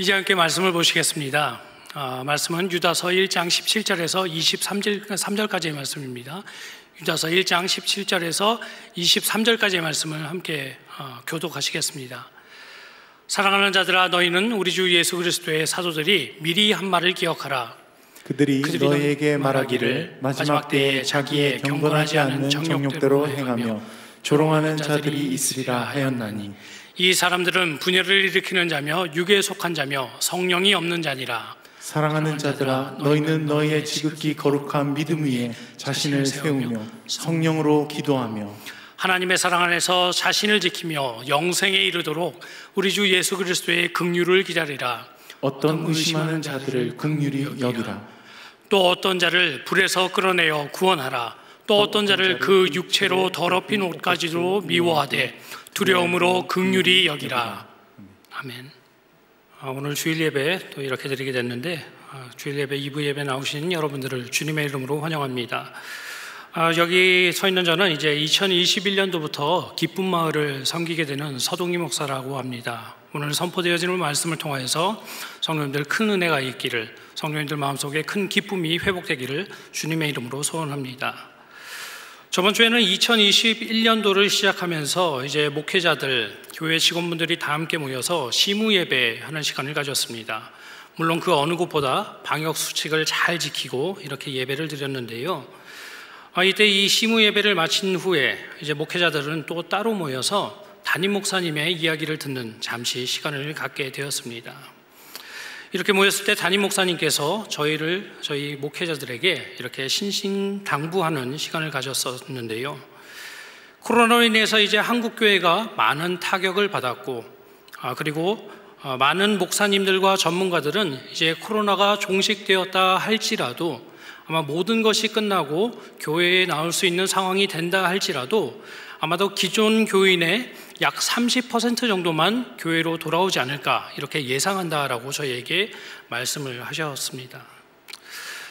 이제 함께 말씀을 보시겠습니다. 말씀은 유다서 1장 17절에서 23절까지의 말씀입니다. 유다서 1장 17절에서 23절까지의 말씀을 함께 교독하시겠습니다. 사랑하는 자들아, 너희는 우리 주 예수 그리스도의 사도들이 미리 한 말을 기억하라. 그들이 너희에게 말하기를 마지막 때에 자기의 경건하지 않는 정욕대로 행하며 조롱하는 자들이 있으리라 하였나니, 이 사람들은 분열을 일으키는 자며 육에 속한 자며 성령이 없는 자니라. 사랑하는 자들아, 너희는 너희의 지극히 거룩한 믿음 위에 자신을 세우며 성령으로 기도하며 하나님의 사랑 안에서 자신을 지키며 영생에 이르도록 우리 주 예수 그리스도의 긍휼을 기다리라. 어떤 의심하는 자들을 긍휼히 여기라. 또 어떤 자를 불에서 끌어내어 구원하라. 또 어떤 자를 그 육체로 더럽힌 옷가지로 미워하되 두려움으로 긍휼히 여기라. 아멘. 오늘 주일 예배 또 이렇게 드리게 됐는데, 주일 예배 2부 예배 나오신 여러분들을 주님의 이름으로 환영합니다. 여기 서 있는 저는 이제 2021년도부터 기쁜 마을을 섬기게 되는 서동희 목사라고 합니다. 오늘 선포되어지는 말씀을 통하여서 성도님들 큰 은혜가 있기를, 성도님들 마음속에 큰 기쁨이 회복되기를 주님의 이름으로 소원합니다. 저번 주에는 2021년도를 시작하면서 이제 목회자들, 교회 직원분들이 다 함께 모여서 시무 예배하는 시간을 가졌습니다. 물론 그 어느 곳보다 방역 수칙을 잘 지키고 이렇게 예배를 드렸는데요. 이때 이 시무 예배를 마친 후에 이제 목회자들은 또 따로 모여서 담임 목사님의 이야기를 듣는 잠시 시간을 갖게 되었습니다. 이렇게 모였을 때 담임 목사님께서 저희 목회자들에게 이렇게 신신당부하는 시간을 가졌었는데요. 코로나로 인해서 이제 한국 교회가 많은 타격을 받았고, 그리고 많은 목사님들과 전문가들은 이제 코로나가 종식되었다 할지라도, 아마 모든 것이 끝나고 교회에 나올 수 있는 상황이 된다 할지라도 아마도 기존 교인의 약 30% 정도만 교회로 돌아오지 않을까, 이렇게 예상한다라고 저희에게 말씀을 하셨습니다.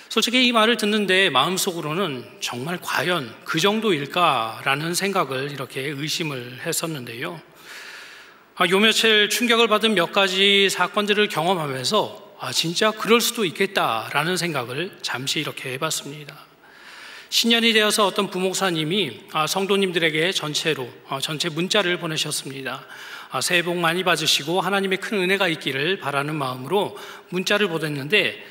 솔직히 이 말을 듣는데 마음속으로는 정말 과연 그 정도일까라는 생각을 이렇게 의심을 했었는데요. 요 며칠 충격을 받은 몇 가지 사건들을 경험하면서 진짜 그럴 수도 있겠다라는 생각을 잠시 이렇게 해봤습니다. 신년이 되어서 어떤 부목사님이 성도님들에게 전체 문자를 보내셨습니다. 새해 복 많이 받으시고 하나님의 큰 은혜가 있기를 바라는 마음으로 문자를 보냈는데,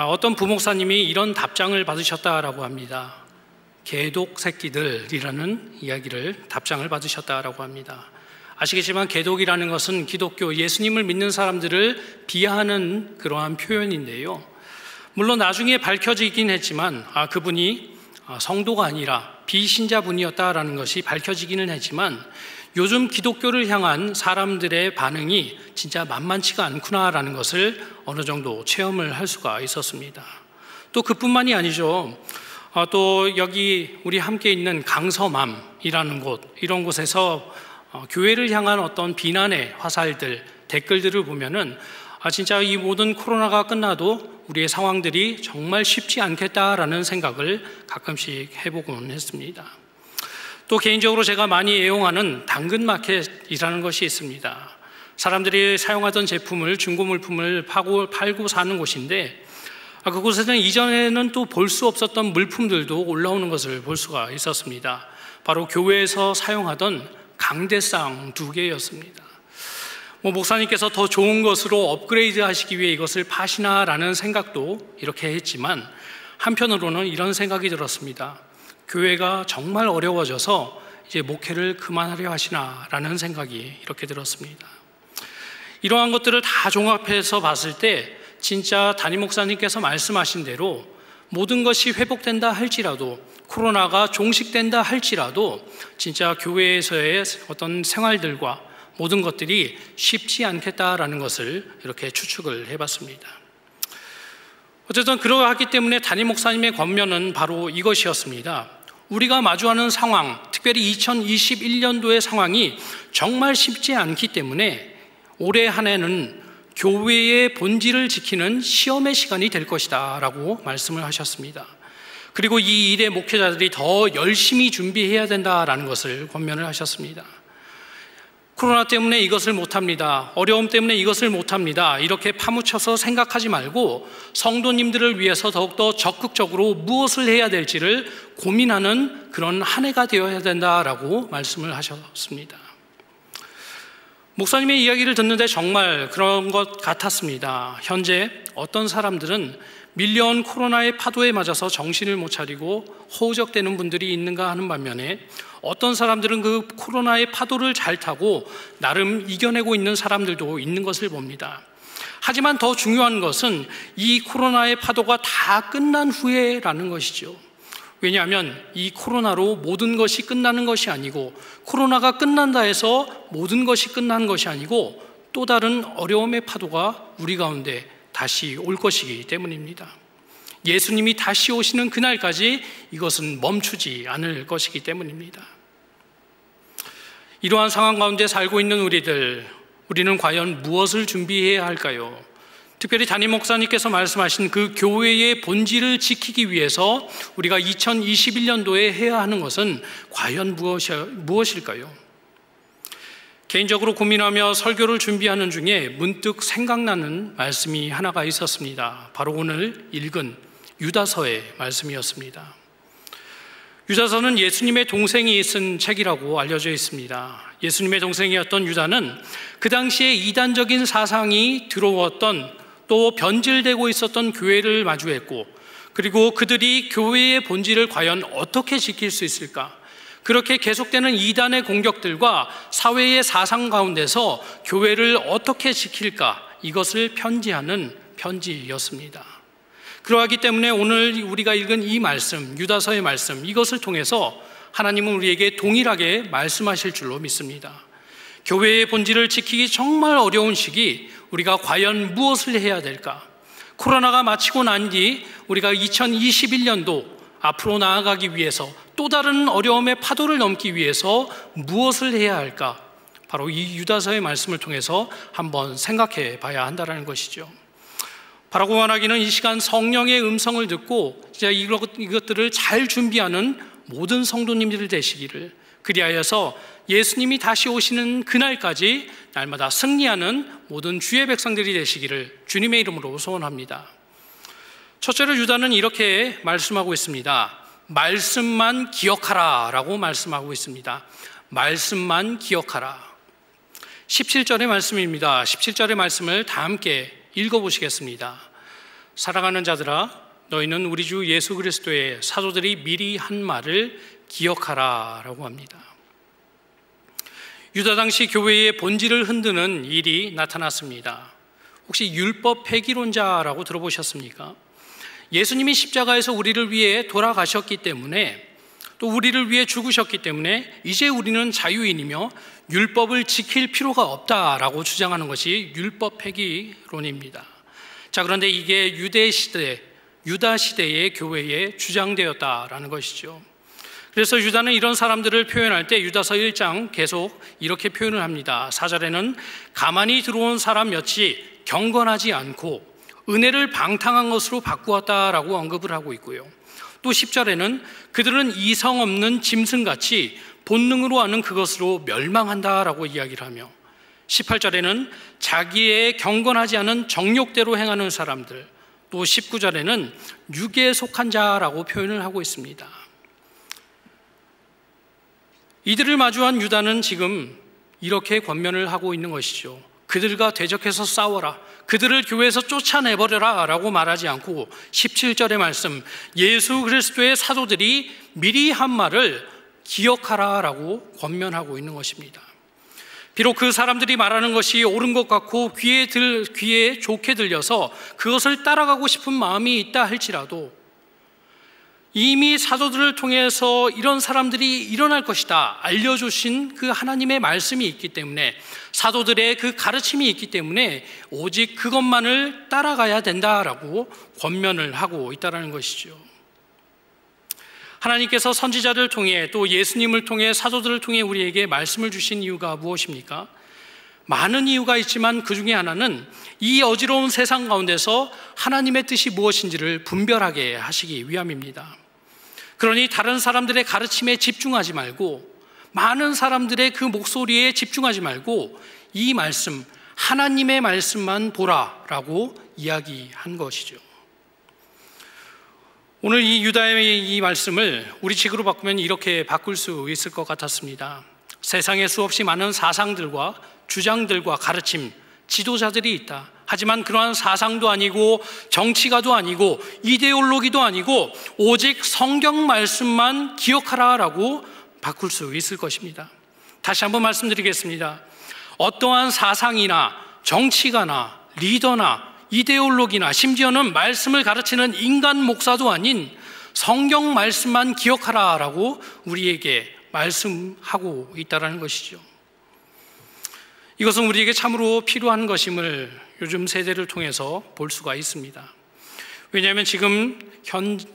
어떤 부목사님이 이런 답장을 받으셨다라고 합니다. 개독 새끼들이라는 답장을 받으셨다라고 합니다. 아시겠지만 개독이라는 것은 기독교 예수님을 믿는 사람들을 비하하는 그러한 표현인데요. 물론 나중에 밝혀지긴 했지만 그분이 성도가 아니라 비신자분이었다라는 것이 밝혀지기는 했지만, 요즘 기독교를 향한 사람들의 반응이 진짜 만만치가 않구나라는 것을 어느 정도 체험을 할 수가 있었습니다. 또 그뿐만이 아니죠. 또 여기 우리 함께 있는 강서맘이라는 곳, 이런 곳에서 교회를 향한 어떤 비난의 화살들, 댓글들을 보면은 진짜 이 모든 코로나가 끝나도 우리의 상황들이 정말 쉽지 않겠다라는 생각을 가끔씩 해보곤 했습니다. 또 개인적으로 제가 많이 애용하는 당근마켓이라는 것이 있습니다. 사람들이 사용하던 제품을, 중고 물품을 팔고 사는 곳인데, 그곳에는 이전에는 또 볼 수 없었던 물품들도 올라오는 것을 볼 수가 있었습니다. 바로 교회에서 사용하던 강대상 2개였습니다. 목사님께서 더 좋은 것으로 업그레이드 하시기 위해 이것을 파시나라는 생각도 이렇게 했지만, 한편으로는 이런 생각이 들었습니다. 교회가 정말 어려워져서 이제 목회를 그만하려 하시나라는 생각이 이렇게 들었습니다. 이러한 것들을 다 종합해서 봤을 때 진짜 담임 목사님께서 말씀하신 대로 모든 것이 회복된다 할지라도, 코로나가 종식된다 할지라도 진짜 교회에서의 어떤 생활들과 모든 것들이 쉽지 않겠다라는 것을 이렇게 추측을 해봤습니다. 어쨌든 그러하기 때문에 담임 목사님의 권면은 바로 이것이었습니다. 우리가 마주하는 상황, 특별히 2021년도의 상황이 정말 쉽지 않기 때문에 올해 한 해는 교회의 본질을 지키는 시험의 시간이 될 것이다 라고 말씀을 하셨습니다. 그리고 이 일의 목회자들이 더 열심히 준비해야 된다라는 것을 권면을 하셨습니다. 코로나 때문에 이것을 못합니다. 어려움 때문에 이것을 못합니다. 이렇게 파묻혀서 생각하지 말고 성도님들을 위해서 더욱더 적극적으로 무엇을 해야 될지를 고민하는 그런 한 해가 되어야 된다라고 말씀을 하셨습니다. 목사님의 이야기를 듣는데 정말 그런 것 같았습니다. 현재 어떤 사람들은 밀려온 코로나의 파도에 맞아서 정신을 못 차리고 허우적대는 분들이 있는가 하는 반면에 어떤 사람들은 그 코로나의 파도를 잘 타고 나름 이겨내고 있는 사람들도 있는 것을 봅니다. 하지만 더 중요한 것은 이 코로나의 파도가 다 끝난 후에라는 것이죠. 왜냐하면 이 코로나로 모든 것이 끝나는 것이 아니고, 코로나가 끝난다 해서 모든 것이 끝나는 것이 아니고 또 다른 어려움의 파도가 우리 가운데 다시 올 것이기 때문입니다. 예수님이 다시 오시는 그날까지 이것은 멈추지 않을 것이기 때문입니다. 이러한 상황 가운데 살고 있는 우리는 과연 무엇을 준비해야 할까요? 특별히 담임 목사님께서 말씀하신 그 교회의 본질을 지키기 위해서 우리가 2021년도에 해야 하는 것은 과연 무엇일까요? 개인적으로 고민하며 설교를 준비하는 중에 문득 생각나는 말씀이 하나가 있었습니다. 바로 오늘 읽은 유다서의 말씀이었습니다. 유다서는 예수님의 동생이 쓴 책이라고 알려져 있습니다. 예수님의 동생이었던 유다는 그 당시에 이단적인 사상이 들어왔던, 또 변질되고 있었던 교회를 마주했고, 그리고 그들이 교회의 본질을 과연 어떻게 지킬 수 있을까? 그렇게 계속되는 이단의 공격들과 사회의 사상 가운데서 교회를 어떻게 지킬까? 이것을 편지하는 편지였습니다. 그러하기 때문에 오늘 우리가 읽은 이 말씀, 유다서의 말씀, 이것을 통해서 하나님은 우리에게 동일하게 말씀하실 줄로 믿습니다. 교회의 본질을 지키기 정말 어려운 시기, 우리가 과연 무엇을 해야 될까? 코로나가 마치고 난 뒤 우리가 2021년도 앞으로 나아가기 위해서, 또 다른 어려움의 파도를 넘기 위해서 무엇을 해야 할까? 바로 이 유다서의 말씀을 통해서 한번 생각해 봐야 한다는 것이죠. 바라고 원하기는 이 시간 성령의 음성을 듣고 이것들을 잘 준비하는 모든 성도님들 되시기를, 그리하여서 예수님이 다시 오시는 그날까지 날마다 승리하는 모든 주의 백성들이 되시기를 주님의 이름으로 소원합니다. 첫째로 유다는 이렇게 말씀하고 있습니다. 말씀만 기억하라 라고 말씀하고 있습니다. 말씀만 기억하라. 17절의 말씀입니다. 17절의 말씀을 다 함께 읽어보시겠습니다. 사랑하는 자들아, 너희는 우리 주 예수 그리스도의 사도들이 미리 한 말을 기억하라 라고 합니다. 유다 당시 교회의 본질을 흔드는 일이 나타났습니다. 혹시 율법 폐기론자라고 들어보셨습니까? 예수님이 십자가에서 우리를 위해 돌아가셨기 때문에, 또 우리를 위해 죽으셨기 때문에 이제 우리는 자유인이며 율법을 지킬 필요가 없다라고 주장하는 것이 율법 폐기론입니다. 자, 그런데 이게 유다 시대의 교회에 주장되었다라는 것이죠. 그래서 유다는 이런 사람들을 표현할 때 유다서 1장 계속 이렇게 표현을 합니다. 4절에는 가만히 들어온 사람같이 경건하지 않고 은혜를 방탕한 것으로 바꾸었다라고 언급을 하고 있고요. 또 10절에는 그들은 이성 없는 짐승같이 본능으로 하는 그것으로 멸망한다라고 이야기를 하며, 18절에는 자기의 경건하지 않은 정욕대로 행하는 사람들, 또 19절에는 육에 속한 자라고 표현을 하고 있습니다. 이들을 마주한 유다는 지금 이렇게 권면을 하고 있는 것이죠. 그들과 대적해서 싸워라, 그들을 교회에서 쫓아내버려라 라고 말하지 않고 17절의 말씀, 예수 그리스도의 사도들이 미리 한 말을 기억하라 라고 권면하고 있는 것입니다. 비록 그 사람들이 말하는 것이 옳은 것 같고 귀에 좋게 들려서 그것을 따라가고 싶은 마음이 있다 할지라도, 이미 사도들을 통해서 이런 사람들이 일어날 것이다 알려주신 그 하나님의 말씀이 있기 때문에, 사도들의 그 가르침이 있기 때문에 오직 그것만을 따라가야 된다라고 권면을 하고 있다는 것이죠. 하나님께서 선지자를 통해, 또 예수님을 통해, 사도들을 통해 우리에게 말씀을 주신 이유가 무엇입니까? 많은 이유가 있지만 그 중에 하나는 이 어지러운 세상 가운데서 하나님의 뜻이 무엇인지를 분별하게 하시기 위함입니다. 그러니 다른 사람들의 가르침에 집중하지 말고 많은 사람들의 그 목소리에 집중하지 말고 이 말씀, 하나님의 말씀만 보라라고 이야기한 것이죠. 오늘 이 유다의 이 말씀을 우리 식으로 바꾸면 이렇게 바꿀 수 있을 것 같았습니다. 세상에 수없이 많은 사상들과 주장들과 가르침, 지도자들이 있다. 하지만 그러한 사상도 아니고 정치가도 아니고 이데올로기도 아니고 오직 성경 말씀만 기억하라라고 바꿀 수 있을 것입니다. 다시 한번 말씀드리겠습니다. 어떠한 사상이나 정치가나 리더나 이데올로기나 심지어는 말씀을 가르치는 인간 목사도 아닌 성경 말씀만 기억하라라고 우리에게 말씀하고 있다는 것이죠. 이것은 우리에게 참으로 필요한 것임을 요즘 세대를 통해서 볼 수가 있습니다. 왜냐하면 지금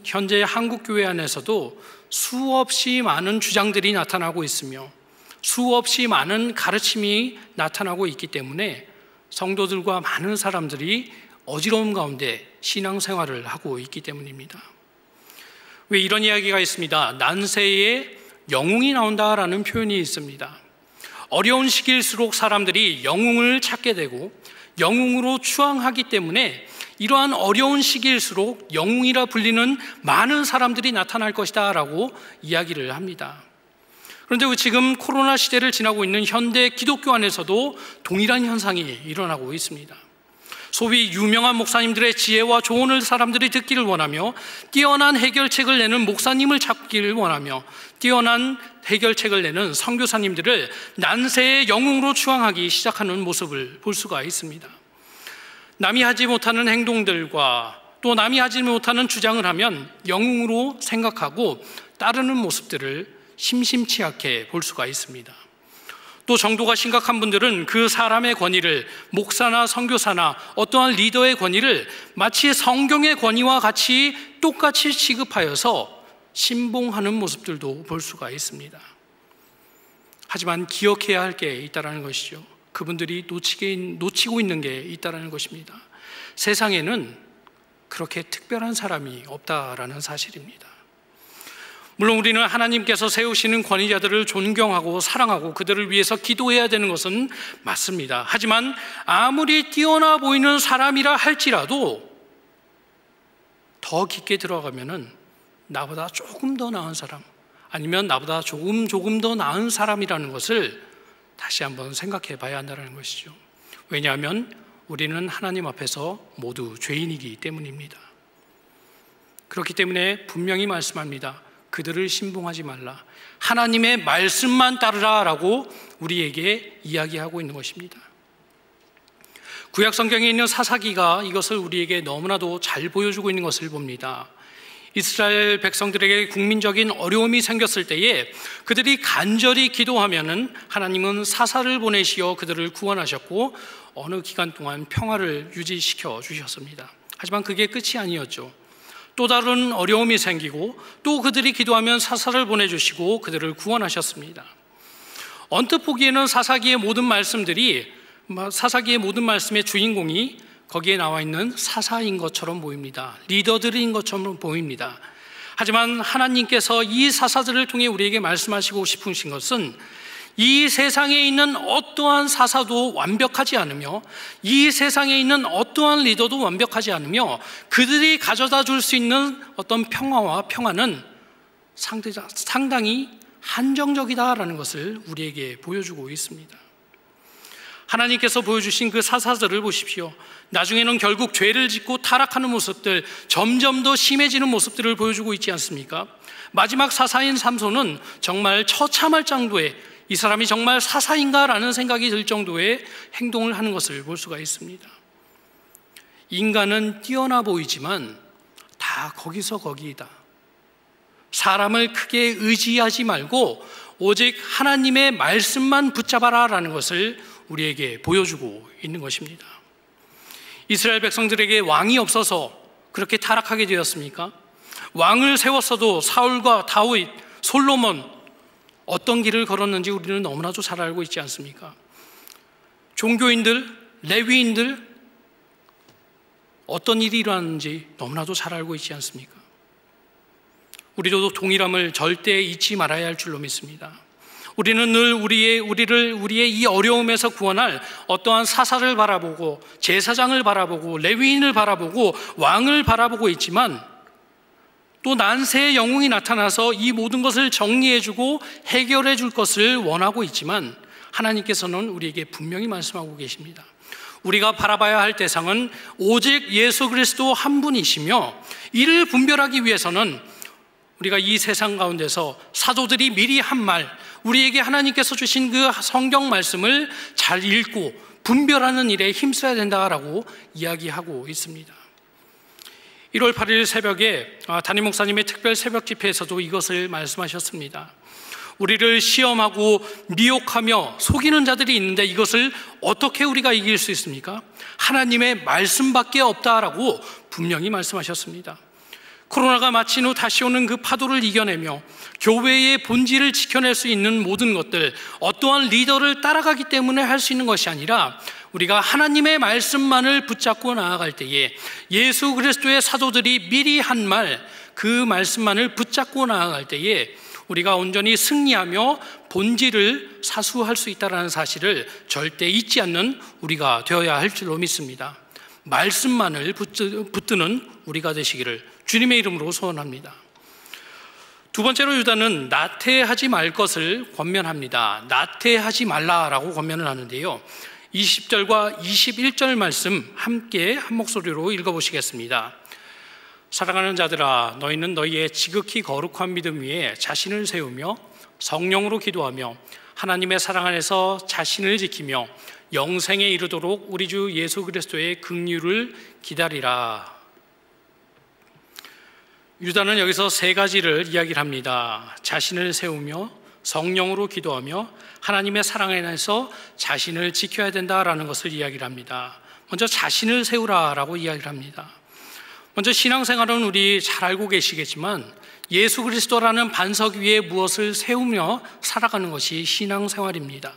현재 한국교회 안에서도 수없이 많은 주장들이 나타나고 있으며 수없이 많은 가르침이 나타나고 있기 때문에 성도들과 많은 사람들이 어지러움 가운데 신앙생활을 하고 있기 때문입니다. 왜 이런 이야기가 있습니다. 난세에 영웅이 나온다라는 표현이 있습니다. 어려운 시기일수록 사람들이 영웅을 찾게 되고 영웅으로 추앙하기 때문에 이러한 어려운 시기일수록 영웅이라 불리는 많은 사람들이 나타날 것이다 라고 이야기를 합니다. 그런데 지금 코로나 시대를 지나고 있는 현대 기독교 안에서도 동일한 현상이 일어나고 있습니다. 소위 유명한 목사님들의 지혜와 조언을 사람들이 듣기를 원하며 뛰어난 해결책을 내는 목사님을 찾기를 원하며 뛰어난 해결책을 내는 선교사님들을 난세의 영웅으로 추앙하기 시작하는 모습을 볼 수가 있습니다. 남이 하지 못하는 행동들과 또 남이 하지 못하는 주장을 하면 영웅으로 생각하고 따르는 모습들을 심심치 않게 볼 수가 있습니다. 또 정도가 심각한 분들은 그 사람의 권위를, 목사나 선교사나 어떠한 리더의 권위를 마치 성경의 권위와 같이 똑같이 취급하여서 신봉하는 모습들도 볼 수가 있습니다. 하지만 기억해야 할 게 있다는 것이죠. 그분들이 놓치고 있는 게 있다는 것입니다. 세상에는 그렇게 특별한 사람이 없다라는 사실입니다. 물론 우리는 하나님께서 세우시는 권위자들을 존경하고 사랑하고 그들을 위해서 기도해야 되는 것은 맞습니다. 하지만 아무리 뛰어나 보이는 사람이라 할지라도 더 깊게 들어가면은 나보다 조금 더 나은 사람, 아니면 나보다 조금 더 나은 사람이라는 것을 다시 한번 생각해 봐야 한다는 것이죠. 왜냐하면 우리는 하나님 앞에서 모두 죄인이기 때문입니다. 그렇기 때문에 분명히 말씀합니다. 그들을 신봉하지 말라. 하나님의 말씀만 따르라 라고 우리에게 이야기하고 있는 것입니다. 구약 성경에 있는 사사기가 이것을 우리에게 너무나도 잘 보여주고 있는 것을 봅니다. 이스라엘 백성들에게 국민적인 어려움이 생겼을 때에 그들이 간절히 기도하면은 하나님은 사사를 보내시어 그들을 구원하셨고 어느 기간 동안 평화를 유지시켜 주셨습니다. 하지만 그게 끝이 아니었죠. 또 다른 어려움이 생기고 또 그들이 기도하면 사사를 보내주시고 그들을 구원하셨습니다. 언뜻 보기에는 사사기의 모든 말씀의 주인공이 거기에 나와 있는 사사인 것처럼 보입니다. 리더들인 것처럼 보입니다. 하지만 하나님께서 이 사사들을 통해 우리에게 말씀하시고 싶으신 것은 이 세상에 있는 어떠한 사사도 완벽하지 않으며 이 세상에 있는 어떠한 리더도 완벽하지 않으며 그들이 가져다 줄 수 있는 어떤 평화와 평안은 상당히 한정적이다라는 것을 우리에게 보여주고 있습니다. 하나님께서 보여주신 그 사사들을 보십시오. 나중에는 결국 죄를 짓고 타락하는 모습들, 점점 더 심해지는 모습들을 보여주고 있지 않습니까? 마지막 사사인 삼손은 정말 처참할 정도의, 이 사람이 정말 사사인가라는 생각이 들 정도의 행동을 하는 것을 볼 수가 있습니다. 인간은 뛰어나 보이지만 다 거기서 거기이다. 사람을 크게 의지하지 말고 오직 하나님의 말씀만 붙잡아라라는 것을 우리에게 보여주고 있는 것입니다. 이스라엘 백성들에게 왕이 없어서 그렇게 타락하게 되었습니까? 왕을 세웠어도 사울과 다윗, 솔로몬 어떤 길을 걸었는지 우리는 너무나도 잘 알고 있지 않습니까? 종교인들, 레위인들 어떤 일이 일어났는지 너무나도 잘 알고 있지 않습니까? 우리도 동일함을 절대 잊지 말아야 할 줄로 믿습니다. 우리는 늘 우리의 이 어려움에서 구원할 어떠한 사사를 바라보고 제사장을 바라보고 레위인을 바라보고 왕을 바라보고 있지만 또 난세의 영웅이 나타나서 이 모든 것을 정리해주고 해결해줄 것을 원하고 있지만 하나님께서는 우리에게 분명히 말씀하고 계십니다. 우리가 바라봐야 할 대상은 오직 예수 그리스도 한 분이시며 이를 분별하기 위해서는 우리가 이 세상 가운데서 사도들이 미리 한 말, 우리에게 하나님께서 주신 그 성경 말씀을 잘 읽고 분별하는 일에 힘써야 된다라고 이야기하고 있습니다. 1월 8일 새벽에 담임 목사님의 특별 새벽 집회에서도 이것을 말씀하셨습니다. 우리를 시험하고 미혹하며 속이는 자들이 있는데 이것을 어떻게 우리가 이길 수 있습니까? 하나님의 말씀밖에 없다라고 분명히 말씀하셨습니다. 코로나가 마친 후 다시 오는 그 파도를 이겨내며 교회의 본질을 지켜낼 수 있는 모든 것들, 어떠한 리더를 따라가기 때문에 할 수 있는 것이 아니라 우리가 하나님의 말씀만을 붙잡고 나아갈 때에 예수 그리스도의 사도들이 미리 한 말, 그 말씀만을 붙잡고 나아갈 때에 우리가 온전히 승리하며 본질을 사수할 수 있다는 사실을 절대 잊지 않는 우리가 되어야 할 줄로 믿습니다. 말씀만을 붙드는 우리가 되시기를 주님의 이름으로 소원합니다. 두 번째로 유다는 나태하지 말 것을 권면합니다. 나태하지 말라라고 권면을 하는데요, 20절과 21절 말씀 함께 한 목소리로 읽어보시겠습니다. 사랑하는 자들아, 너희는 너희의 지극히 거룩한 믿음 위에 자신을 세우며 성령으로 기도하며 하나님의 사랑 안에서 자신을 지키며 영생에 이르도록 우리 주 예수 그리스도의 긍휼을 기다리라. 유다는 여기서 세 가지를 이야기를 합니다. 자신을 세우며 성령으로 기도하며 하나님의 사랑 안에서 자신을 지켜야 된다라는 것을 이야기를 합니다. 먼저 자신을 세우라라고 이야기를 합니다. 먼저 신앙생활은 우리 잘 알고 계시겠지만 예수 그리스도라는 반석 위에 무엇을 세우며 살아가는 것이 신앙생활입니다.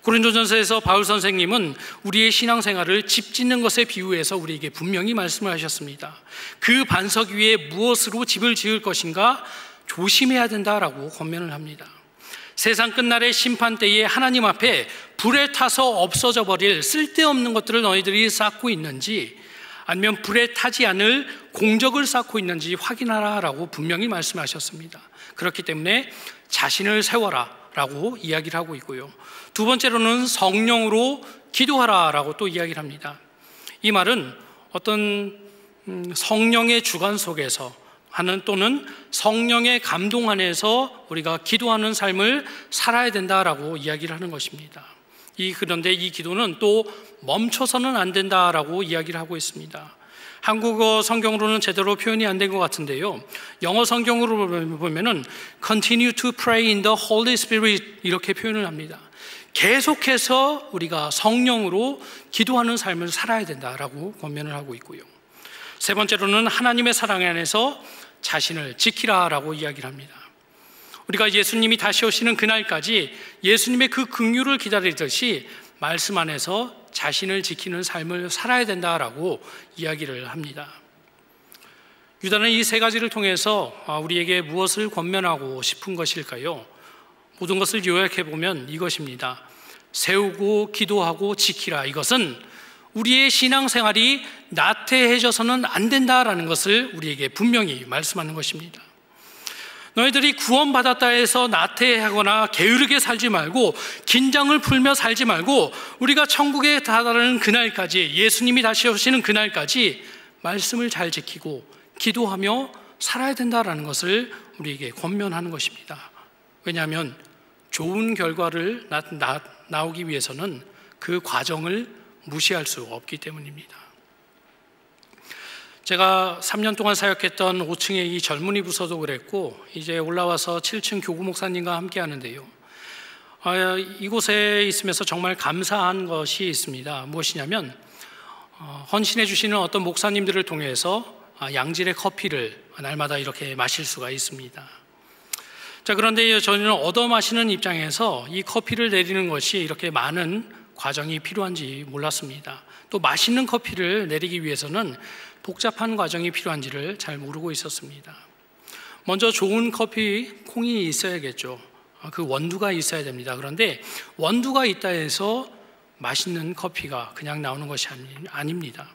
고린도전서에서 바울 선생님은 우리의 신앙생활을 집 짓는 것에 비유해서 우리에게 분명히 말씀을 하셨습니다. 그 반석 위에 무엇으로 집을 지을 것인가 조심해야 된다라고 권면을 합니다. 세상 끝날의 심판 때에 하나님 앞에 불에 타서 없어져 버릴 쓸데없는 것들을 너희들이 쌓고 있는지 아니면 불에 타지 않을 공적을 쌓고 있는지 확인하라라고 분명히 말씀하셨습니다. 그렇기 때문에 자신을 세워라 라고 이야기를 하고 있고요, 두 번째로는 성령으로 기도하라라고 또 이야기를 합니다. 이 말은 어떤 성령의 주관 속에서 하는 또는 성령의 감동 안에서 우리가 기도하는 삶을 살아야 된다라고 이야기를 하는 것입니다. 그런데 이 기도는 또 멈춰서는 안 된다라고 이야기를 하고 있습니다. 한국어 성경으로는 제대로 표현이 안 된 것 같은데요, 영어 성경으로 보면은 continue to pray in the Holy Spirit 이렇게 표현을 합니다. 계속해서 우리가 성령으로 기도하는 삶을 살아야 된다라고 권면을 하고 있고요, 세 번째로는 하나님의 사랑 안에서 자신을 지키라라고 이야기를 합니다. 우리가 예수님이 다시 오시는 그날까지 예수님의 그 긍휼을 기다리듯이 말씀 안에서 자신을 지키는 삶을 살아야 된다라고 이야기를 합니다. 유다는 이 세 가지를 통해서 우리에게 무엇을 권면하고 싶은 것일까요? 모든 것을 요약해 보면 이것입니다. 세우고 기도하고 지키라. 이것은 우리의 신앙생활이 나태해져서는 안 된다라는 것을 우리에게 분명히 말씀하는 것입니다. 너희들이 구원받았다 해서 나태하거나 게으르게 살지 말고 긴장을 풀며 살지 말고 우리가 천국에 다다르는 그날까지, 예수님이 다시 오시는 그날까지 말씀을 잘 지키고 기도하며 살아야 된다라는 것을 우리에게 권면하는 것입니다. 왜냐하면 좋은 결과를 나오기 위해서는 그 과정을 무시할 수 없기 때문입니다. 제가 3년 동안 사역했던 5층의 이 젊은이 부서도 그랬고 이제 올라와서 7층 교구 목사님과 함께 하는데요, 이곳에 있으면서 정말 감사한 것이 있습니다. 무엇이냐면 헌신해 주시는 어떤 목사님들을 통해서 양질의 커피를 날마다 이렇게 마실 수가 있습니다. 자, 그런데 저는 얻어 마시는 입장에서 이 커피를 내리는 것이 이렇게 많은 과정이 필요한지 몰랐습니다. 또 맛있는 커피를 내리기 위해서는 복잡한 과정이 필요한지를 잘 모르고 있었습니다. 먼저 좋은 커피 콩이 있어야겠죠. 그 원두가 있어야 됩니다. 그런데 원두가 있다 해서 맛있는 커피가 그냥 나오는 것이 아닙니다.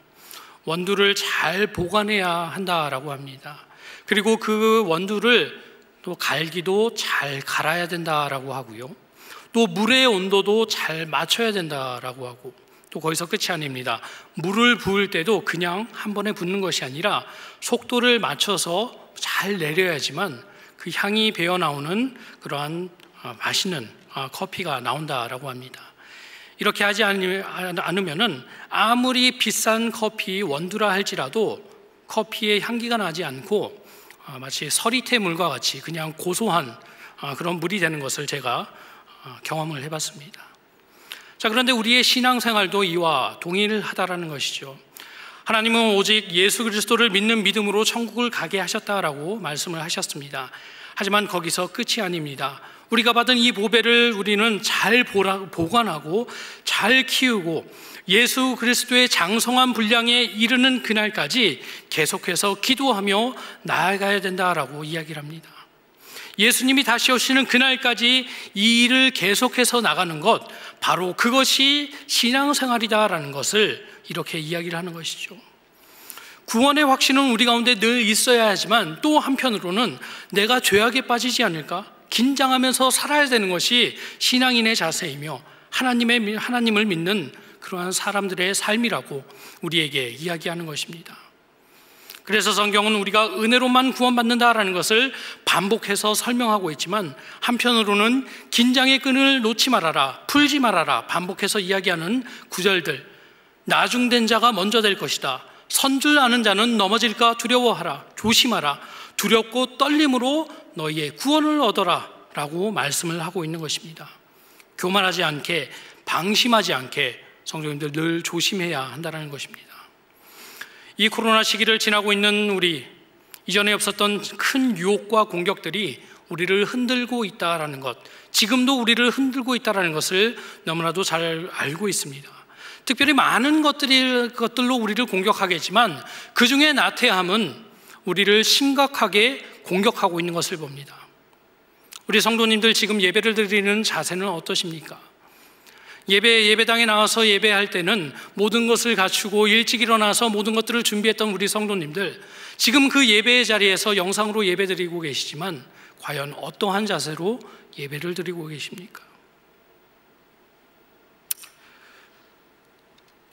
원두를 잘 보관해야 한다라고 합니다. 그리고 그 원두를 또 갈기도 잘 갈아야 된다라고 하고요. 또 물의 온도도 잘 맞춰야 된다라고 하고, 또 거기서 끝이 아닙니다. 물을 부을 때도 그냥 한 번에 붓는 것이 아니라 속도를 맞춰서 잘 내려야지만 그 향이 배어 나오는 그러한 맛있는 커피가 나온다라고 합니다. 이렇게 하지 않으면은 아무리 비싼 커피 원두라 할지라도 커피의 향기가 나지 않고 마치 서리태 물과 같이 그냥 고소한 그런 물이 되는 것을 제가 경험을 해봤습니다. 자, 그런데 우리의 신앙생활도 이와 동일하다라는 것이죠. 하나님은 오직 예수 그리스도를 믿는 믿음으로 천국을 가게 하셨다라고 말씀을 하셨습니다. 하지만 거기서 끝이 아닙니다. 우리가 받은 이 보배를 우리는 잘 보관하고 잘 키우고 예수 그리스도의 장성한 분량에 이르는 그날까지 계속해서 기도하며 나아가야 된다라고 이야기를 합니다. 예수님이 다시 오시는 그날까지 이 일을 계속해서 나가는 것, 바로 그것이 신앙생활이다라는 것을 이렇게 이야기를 하는 것이죠. 구원의 확신은 우리 가운데 늘 있어야 하지만 또 한편으로는 내가 죄악에 빠지지 않을까 긴장하면서 살아야 되는 것이 신앙인의 자세이며 하나님을 믿는 그러한 사람들의 삶이라고 우리에게 이야기하는 것입니다. 그래서 성경은 우리가 은혜로만 구원받는다라는 것을 반복해서 설명하고 있지만 한편으로는 긴장의 끈을 놓지 말아라, 풀지 말아라 반복해서 이야기하는 구절들, 나중된 자가 먼저 될 것이다, 선줄 아는 자는 넘어질까 두려워하라, 조심하라, 두렵고 떨림으로 너희의 구원을 얻어라 라고 말씀을 하고 있는 것입니다. 교만하지 않게, 방심하지 않게 성도님들 늘 조심해야 한다는 것입니다. 이 코로나 시기를 지나고 있는 우리, 이전에 없었던 큰 유혹과 공격들이 우리를 흔들고 있다라는 것, 지금도 우리를 흔들고 있다라는 것을 너무나도 잘 알고 있습니다. 특별히 많은 것들로 우리를 공격하겠지만 그 중에 나태함은 우리를 심각하게 공격하고 있는 것을 봅니다. 우리 성도님들 지금 예배를 드리는 자세는 어떠십니까? 예배당에 나와서 예배할 때는 모든 것을 갖추고 일찍 일어나서 모든 것들을 준비했던 우리 성도님들, 지금 그 예배의 자리에서 영상으로 예배 드리고 계시지만 과연 어떠한 자세로 예배를 드리고 계십니까?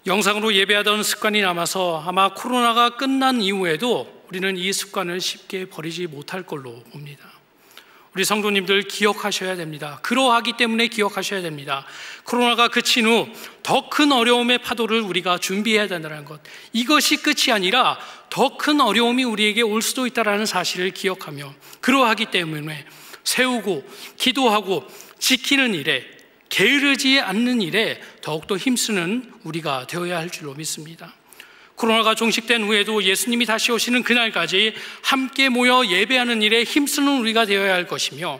영상으로 예배하던 습관이 남아서 아마 코로나가 끝난 이후에도 우리는 이 습관을 쉽게 버리지 못할 걸로 봅니다. 우리 성도님들 기억하셔야 됩니다. 그러하기 때문에 기억하셔야 됩니다. 코로나가 그친 후 더 큰 어려움의 파도를 우리가 준비해야 된다는 것, 이것이 끝이 아니라 더 큰 어려움이 우리에게 올 수도 있다는 사실을 기억하며 그러하기 때문에 세우고 기도하고 지키는 일에, 게으르지 않는 일에 더욱더 힘쓰는 우리가 되어야 할 줄로 믿습니다. 코로나가 종식된 후에도 예수님이 다시 오시는 그날까지 함께 모여 예배하는 일에 힘쓰는 우리가 되어야 할 것이며,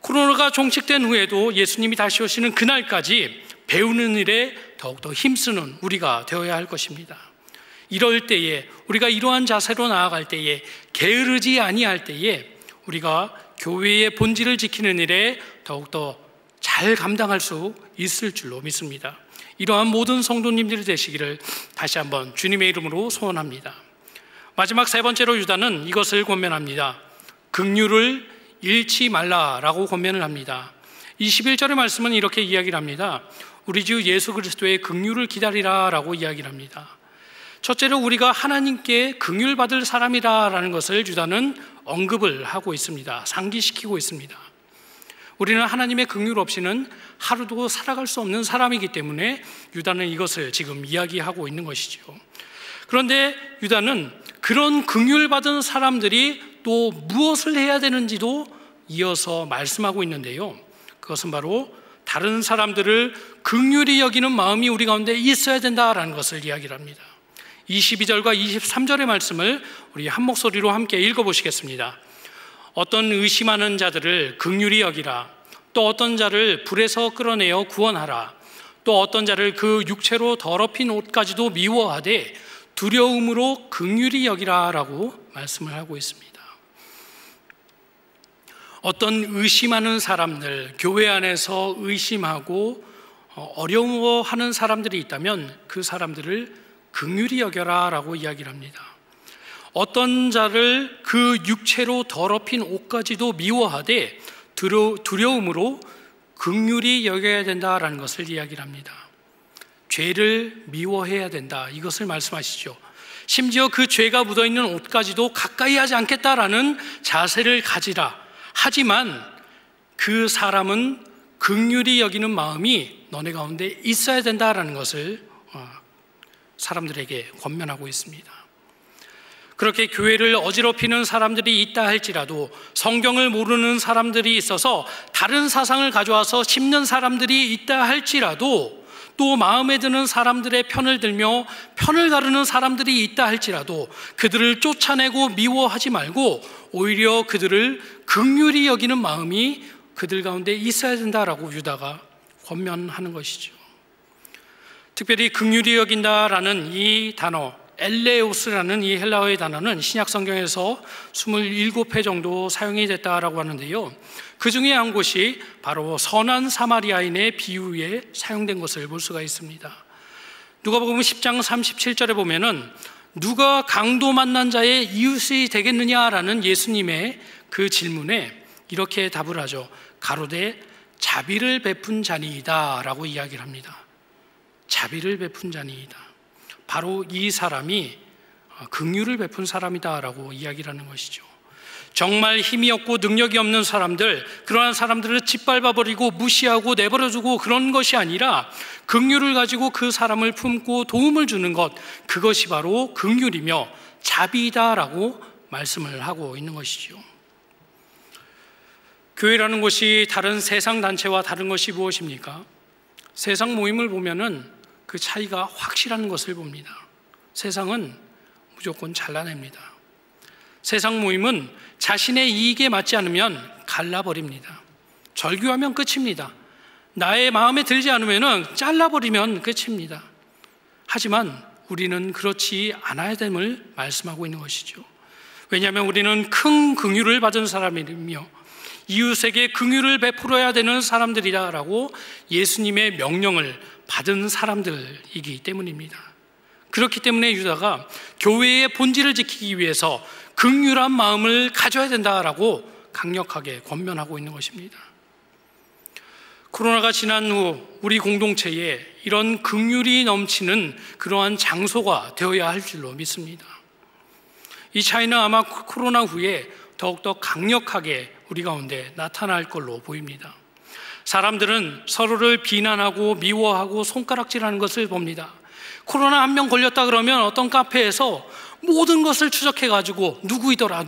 코로나가 종식된 후에도 예수님이 다시 오시는 그날까지 배우는 일에 더욱더 힘쓰는 우리가 되어야 할 것입니다. 이럴 때에, 우리가 이러한 자세로 나아갈 때에, 게으르지 아니할 때에 우리가 교회의 본질을 지키는 일에 더욱더 잘 감당할 수 있을 줄로 믿습니다. 이러한 모든 성도님들이 되시기를 다시 한번 주님의 이름으로 소원합니다. 마지막 세 번째로 유다는 이것을 권면합니다. 긍휼을 잃지 말라라고 권면을 합니다. 21절의 말씀은 이렇게 이야기를 합니다. 우리 주 예수 그리스도의 긍휼을 기다리라라고 이야기를 합니다. 첫째로 우리가 하나님께 긍휼 받을 사람이라는 것을 유다는 언급을 하고 있습니다. 상기시키고 있습니다. 우리는 하나님의 긍휼 없이는 하루도 살아갈 수 없는 사람이기 때문에 유다는 이것을 지금 이야기하고 있는 것이죠. 그런데 유다는 그런 긍휼 받은 사람들이 또 무엇을 해야 되는지도 이어서 말씀하고 있는데요, 그것은 바로 다른 사람들을 긍휼히 여기는 마음이 우리 가운데 있어야 된다라는 것을 이야기를 합니다. 22절과 23절의 말씀을 우리 한 목소리로 함께 읽어보시겠습니다. 어떤 의심하는 자들을 긍휼히 여기라. 또 어떤 자를 불에서 끌어내어 구원하라. 또 어떤 자를 그 육체로 더럽힌 옷까지도 미워하되 두려움으로 긍휼히 여기라 라고 말씀을 하고 있습니다. 어떤 의심하는 사람들, 교회 안에서 의심하고 어려워하는 사람들이 있다면 그 사람들을 긍휼히 여겨라 라고 이야기를 합니다. 어떤 자를 그 육체로 더럽힌 옷까지도 미워하되 두려움으로 긍휼히 여겨야 된다라는 것을 이야기를 합니다. 죄를 미워해야 된다, 이것을 말씀하시죠. 심지어 그 죄가 묻어있는 옷까지도 가까이 하지 않겠다라는 자세를 가지라. 하지만 그 사람은 긍휼히 여기는 마음이 너네 가운데 있어야 된다라는 것을 사람들에게 권면하고 있습니다. 그렇게 교회를 어지럽히는 사람들이 있다 할지라도, 성경을 모르는 사람들이 있어서 다른 사상을 가져와서 심는 사람들이 있다 할지라도, 또 마음에 드는 사람들의 편을 들며 편을 가르는 사람들이 있다 할지라도 그들을 쫓아내고 미워하지 말고 오히려 그들을 긍휼히 여기는 마음이 그들 가운데 있어야 된다라고 유다가 권면하는 것이죠. 특별히 긍휼히 여긴다라는 이 단어, 엘레오스라는 이 헬라어의 단어는 신약 성경에서 27회 정도 사용이 됐다라고 하는데요, 그 중에 한 곳이 바로 선한 사마리아인의 비유에 사용된 것을 볼 수가 있습니다. 누가복음 10장 37절에 보면은 누가 강도 만난 자의 이웃이 되겠느냐라는 예수님의 그 질문에 이렇게 답을 하죠. 가로되 자비를 베푼 자니이다 라고 이야기를 합니다. 자비를 베푼 자니이다. 바로 이 사람이 긍휼을 베푼 사람이다 라고 이야기를 하는 것이죠. 정말 힘이 없고 능력이 없는 사람들, 그러한 사람들을 짓밟아버리고 무시하고 내버려두고 그런 것이 아니라 긍휼을 가지고 그 사람을 품고 도움을 주는 것, 그것이 바로 긍휼이며 자비다라고 말씀을 하고 있는 것이죠. 교회라는 것이 다른 세상 단체와 다른 것이 무엇입니까? 세상 모임을 보면은 그 차이가 확실한 것을 봅니다. 세상은 무조건 잘라냅니다. 세상 모임은 자신의 이익에 맞지 않으면 갈라버립니다. 절규하면 끝입니다. 나의 마음에 들지 않으면 잘라버리면 끝입니다. 하지만 우리는 그렇지 않아야 됨을 말씀하고 있는 것이죠. 왜냐하면 우리는 큰 긍휼을 받은 사람이며 이웃에게 긍휼을 베풀어야 되는 사람들이라고 예수님의 명령을 받은 사람들이기 때문입니다. 그렇기 때문에 유다가 교회의 본질을 지키기 위해서 긍휼한 마음을 가져야 된다라고 강력하게 권면하고 있는 것입니다. 코로나가 지난 후 우리 공동체에 이런 긍휼이 넘치는 그러한 장소가 되어야 할 줄로 믿습니다. 이 차이는 아마 코로나 후에 더욱더 강력하게 우리 가운데 나타날 걸로 보입니다. 사람들은 서로를 비난하고 미워하고 손가락질하는 것을 봅니다. 코로나 한 명 걸렸다 그러면 어떤 카페에서 모든 것을 추적해가지고 누구이더라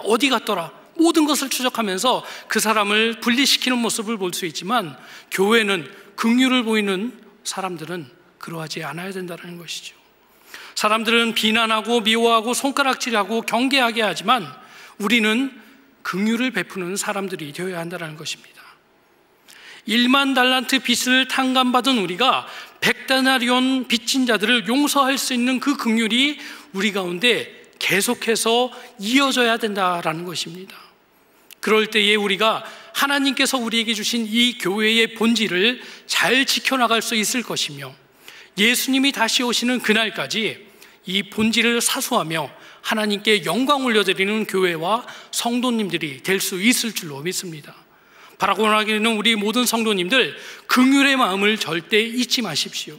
어디 갔더라 모든 것을 추적하면서 그 사람을 분리시키는 모습을 볼 수 있지만, 교회는 긍휼을 보이는 사람들은 그러하지 않아야 된다는 것이죠. 사람들은 비난하고 미워하고 손가락질하고 경계하게 하지만 우리는 긍휼을 베푸는 사람들이 되어야 한다는 것입니다. 1만 달란트 빚을 탕감받은 우리가 100데나리온 빚진 자들을 용서할 수 있는 그 긍휼이 우리 가운데 계속해서 이어져야 된다라는 것입니다. 그럴 때에 우리가 하나님께서 우리에게 주신 이 교회의 본질을 잘 지켜나갈 수 있을 것이며, 예수님이 다시 오시는 그날까지 이 본질을 사수하며 하나님께 영광 올려드리는 교회와 성도님들이 될 수 있을 줄로 믿습니다. 바라고 원하기는 우리 모든 성도님들 긍휼의 마음을 절대 잊지 마십시오.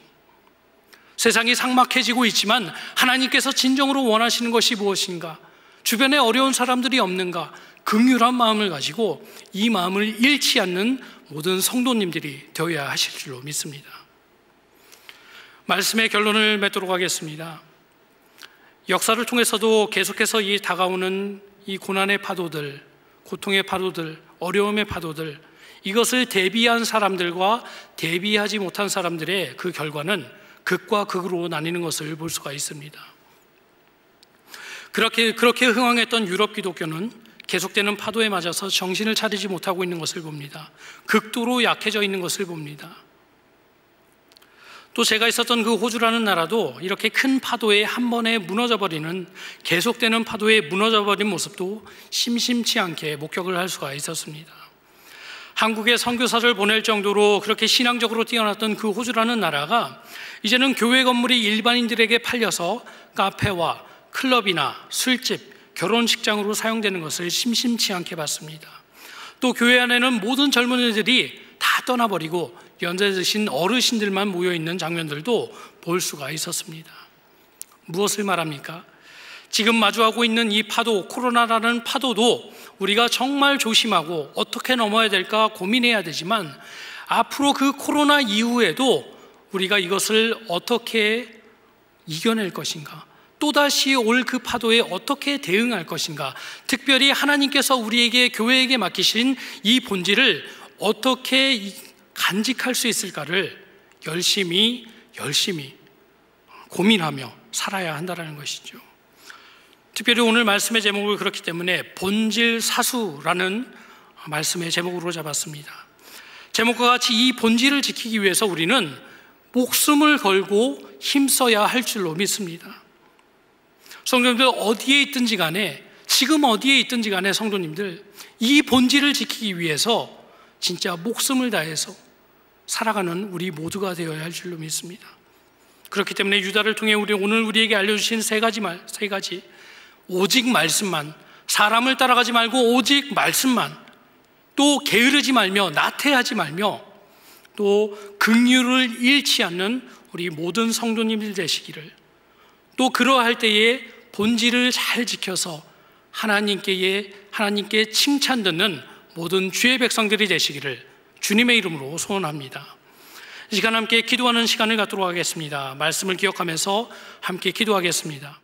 세상이 삭막해지고 있지만 하나님께서 진정으로 원하시는 것이 무엇인가? 주변에 어려운 사람들이 없는가? 긍휼한 마음을 가지고 이 마음을 잃지 않는 모든 성도님들이 되어야 하실 줄로 믿습니다. 말씀의 결론을 맺도록 하겠습니다. 역사를 통해서도 계속해서 이 다가오는 이 고난의 파도들, 고통의 파도들, 어려움의 파도들, 이것을 대비한 사람들과 대비하지 못한 사람들의 그 결과는 극과 극으로 나뉘는 것을 볼 수가 있습니다. 그렇게 흥황했던 유럽 기독교는 계속되는 파도에 맞아서 정신을 차리지 못하고 있는 것을 봅니다. 극도로 약해져 있는 것을 봅니다. 또 제가 있었던 그 호주라는 나라도 이렇게 큰 파도에 한 번에 무너져버리는, 계속되는 파도에 무너져버린 모습도 심심치 않게 목격을 할 수가 있었습니다. 한국에 선교사를 보낼 정도로 그렇게 신앙적으로 뛰어났던 그 호주라는 나라가 이제는 교회 건물이 일반인들에게 팔려서 카페와 클럽이나 술집, 결혼식장으로 사용되는 것을 심심치 않게 봤습니다. 또 교회 안에는 모든 젊은이들이 다 떠나버리고 연세 드신 어르신들만 모여있는 장면들도 볼 수가 있었습니다. 무엇을 말합니까? 지금 마주하고 있는 이 파도, 코로나라는 파도도 우리가 정말 조심하고 어떻게 넘어야 될까 고민해야 되지만, 앞으로 그 코로나 이후에도 우리가 이것을 어떻게 이겨낼 것인가, 또다시 올 그 파도에 어떻게 대응할 것인가, 특별히 하나님께서 우리에게, 교회에게 맡기신 이 본질을 어떻게 간직할 수 있을까를 열심히 고민하며 살아야 한다는 것이죠. 특별히 오늘 말씀의 제목을 그렇기 때문에 본질사수라는 말씀의 제목으로 잡았습니다. 제목과 같이 이 본질을 지키기 위해서 우리는 목숨을 걸고 힘써야 할 줄로 믿습니다. 성도님들, 어디에 있든지 간에, 지금 어디에 있든지 간에 성도님들, 이 본질을 지키기 위해서 진짜 목숨을 다해서 살아가는 우리 모두가 되어야 할 줄로 믿습니다. 그렇기 때문에 유다를 통해 오늘 우리에게 알려주신 세 가지 오직 말씀만, 사람을 따라가지 말고 오직 말씀만, 또 게으르지 말며 나태하지 말며 또 긍휼을 잃지 않는 우리 모든 성도님들 되시기를, 또 그러할 때에 본질을 잘 지켜서 하나님께 칭찬 듣는 모든 주의 백성들이 되시기를 주님의 이름으로 소원합니다. 이 시간 함께 기도하는 시간을 갖도록 하겠습니다. 말씀을 기억하면서 함께 기도하겠습니다.